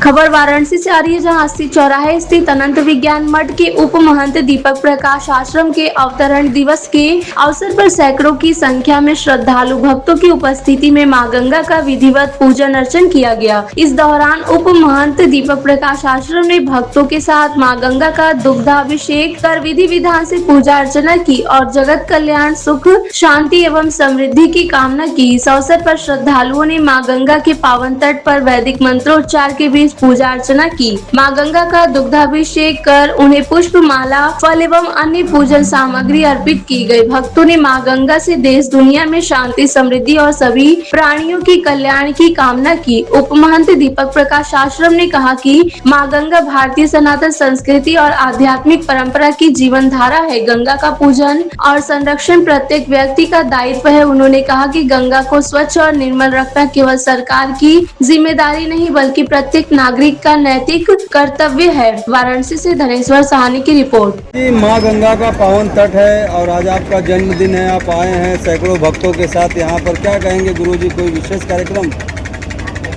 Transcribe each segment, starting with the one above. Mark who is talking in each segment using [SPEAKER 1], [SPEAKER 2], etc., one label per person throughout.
[SPEAKER 1] खबर वाराणसी से आ रही है, जहां अस्सी चौराहे स्थित अनंत विज्ञान मठ के उप महंत दीपक प्रकाश आश्रम के अवतरण दिवस के अवसर पर सैकड़ों की संख्या में श्रद्धालु भक्तों की उपस्थिति में मां गंगा का विधिवत पूजन अर्चन किया गया। इस दौरान उप महंत दीपक प्रकाश आश्रम ने भक्तों के साथ मां गंगा का दुग्धाभिषेक कर विधि विधान से पूजा अर्चना की और जगत कल्याण, सुख, शांति एवं समृद्धि की कामना की। इस अवसर पर श्रद्धालुओं ने मां गंगा के पावन तट पर वैदिक मंत्रोच्चार के बीच पूजा अर्चना की। मां गंगा का दुग्धाभिषेक कर उन्हें पुष्प माला, फल एवं अन्य पूजन सामग्री अर्पित की गई। भक्तों ने मां गंगा से देश दुनिया में शांति, समृद्धि और सभी प्राणियों की कल्याण की कामना की। उप महंत दीपक प्रकाश आश्रम ने कहा कि मां गंगा भारतीय सनातन संस्कृति और आध्यात्मिक परंपरा की जीवन धारा है। गंगा का पूजन और संरक्षण प्रत्येक व्यक्ति का दायित्व है। उन्होंने कहा कि गंगा को स्वच्छ और निर्मल रखना केवल सरकार की जिम्मेदारी नहीं बल्कि प्रत्येक नागरिक का नैतिक कर्तव्य है। वाराणसी से धनेश्वर साहनी की रिपोर्ट।
[SPEAKER 2] माँ गंगा का पावन तट है और आज आपका जन्मदिन है, आप आए हैं सैकड़ों भक्तों के साथ यहाँ पर, क्या कहेंगे गुरुजी? कोई विशेष कार्यक्रम?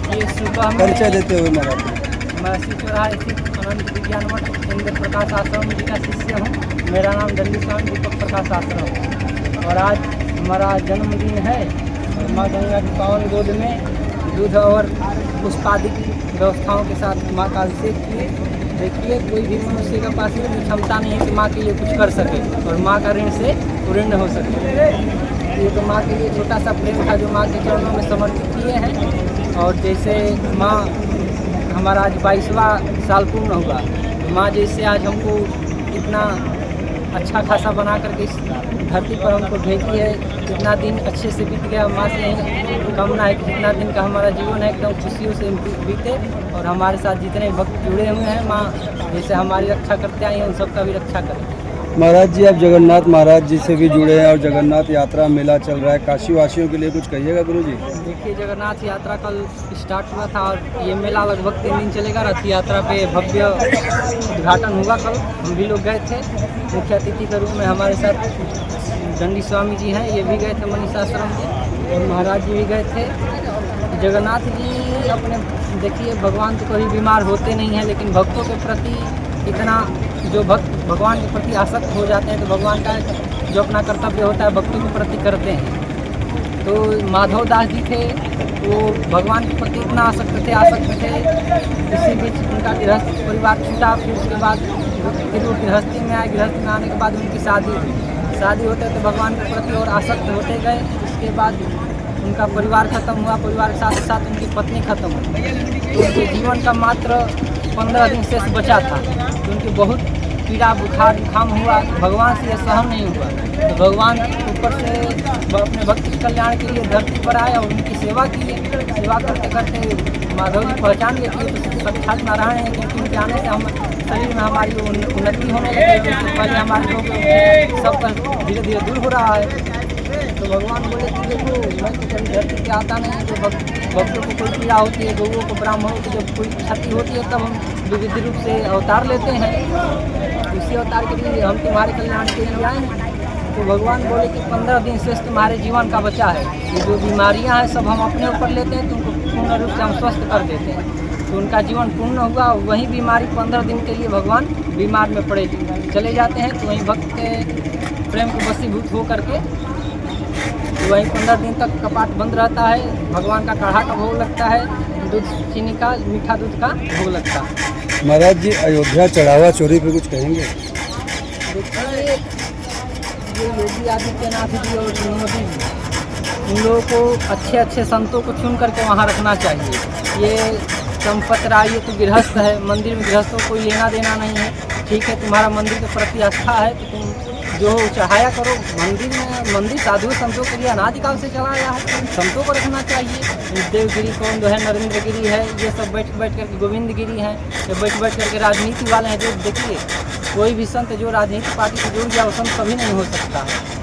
[SPEAKER 3] ये सुबह
[SPEAKER 2] परिचय देते हुए महाराज।
[SPEAKER 3] मैं अस्सी चौराहे स्थित अनंत विज्ञान मठ इंद्र प्रकाश आश्रम जी का शिष्य हूँ। मेरा नाम दंडी स्वामी दीपक प्रकाश आश्रम और आज हमारा जन्मदिन है। और माँ गंगा की पावन गोद में दूध और पुष्पादि की व्यवस्थाओं के साथ माँ का अभिषेक किए। देखिए, कोई भी मनुष्य के पास इतनी क्षमता नहीं है कि माँ के लिए कुछ कर सके और माँ का ऋण से ऋण हो सके। ये तो माँ के लिए छोटा सा प्रेम था जो माँ के चरणों में समर्पित किए हैं। और जैसे माँ हमारा आज 22वां साल पूर्ण हुआ, माँ जैसे आज हमको इतना अच्छा खासा बना करके इस धरती पर हमको भेजी है, जितना दिन अच्छे से बीत गया, माँ से यही कामना है कि जितना दिन का हमारा जीवन है एकदम खुशियों से बीते और हमारे साथ जितने भक्त जुड़े हुए हैं, माँ जैसे हमारी रक्षा करते आई हैं उन सबका भी रक्षा करें।
[SPEAKER 2] महाराज जी, आप जगन्नाथ महाराज जी से भी जुड़े हैं और जगन्नाथ यात्रा मेला चल रहा है, काशी वासियों के लिए कुछ कहिएगा गुरुजी?
[SPEAKER 3] देखिए, जगन्नाथ यात्रा कल स्टार्ट हुआ था और ये मेला लगभग 3 दिन चलेगा। रथ यात्रा पे भव्य उद्घाटन हुआ कल, हम भी लोग गए थे। मुख्य अतिथि के रूप में हमारे साथ दंडी स्वामी जी हैं, ये भी गए थे मनीषाश्रम के, और महाराज जी भी गए थे। जगन्नाथ जी अपने देखिए, भगवान तो कभी बीमार होते नहीं हैं, लेकिन भक्तों के प्रति इतना जो भक्त भगवान के प्रति आसक्त हो जाते हैं तो भगवान का जो अपना कर्तव्य होता है भक्तों के प्रति करते हैं। तो माधव दास जी थे, वो भगवान के प्रति इतना आसक्त थे। इसी बीच उनका गृहस्थ परिवार छूटा, फिर उसके बाद फिर वो गृहस्थी में आए। गृहस्थी में आने के बाद उनकी शादी होते तो भगवान के प्रति और आसक्त होते गए। उसके बाद उनका परिवार खत्म हुआ, परिवार के साथ साथ उनकी पत्नी खत्म हुई। तो उनके जीवन का मात्र 15 दिन शेष बचा था। तो उनकी बहुत पीड़ा, बुखार, जुकाम हुआ, भगवान से यह सहन नहीं हुआ। तो भगवान ऊपर से अपने भक्त के कल्याण के लिए धरती पर आए और उनकी सेवा की। सेवा करते करते माधव जी पहचान गए कि तो साक्षात नारायण है, क्योंकि उनके आने से हम शरीर में हमारी उन्नति होने लगी। पहले हमारे लोग सबका धीरे धीरे दूर हो रहा है। तो भगवान बोले कि देखो, मैं तो कभी धरती पे आता नहीं, जो भक्तों को कोई पीड़ा होती है, गौओं को, ब्राह्मणों को जब कोई क्षति होती है तब हम विविध रूप से अवतार लेते हैं। उसी अवतार के लिए हम तुम्हारे कल्याण के लिए आए हैं। तो भगवान बोले कि 15 दिन शेष तुम्हारे जीवन का बचा है, ये जो बीमारियां हैं सब हम अपने ऊपर लेते हैं, तुमको पूर्ण रूप से हम स्वस्थ कर देते हैं। तो उनका जीवन पूर्ण हुआ। वही बीमारी 15 दिन के लिए भगवान बीमार में पड़े चले जाते हैं। तो वहीं भक्त के प्रेम को वशीभूत हो करके वहीं 15 दिन तक कपाट बंद रहता है। भगवान का काढ़ा का भोग लगता है, दूध चीनी का, मीठा दूध का भोग लगता है।
[SPEAKER 2] महाराज जी, अयोध्या चढ़ावा चोरी पे कुछ कहेंगे?
[SPEAKER 3] देखिए, ये योगी आदित्यनाथ जी और मोदी जी, इन लोगों को अच्छे संतों को चुन करके वहाँ रखना चाहिए। ये चंपत राय, ये तो गृहस्थ है, मंदिर में गृहस्थों को कोई लेना देना नहीं है। ठीक है, तुम्हारा मंदिर के प्रति आस्था है तो तुम जो चढ़ाया करो। मंदिर साधु संतों के लिए अनादिकाल से चला आया है, संतों को रखना चाहिए। देवगिरी कौन जो है, नरेंद्र गिरी है, ये सब बैठ करके गोविंद गिरी हैं, ये बैठ करके राजनीति वाले हैं। जो देखिए, कोई भी संत जो राजनीतिक पार्टी से जुड़ गया वो संत कभी नहीं हो सकता है।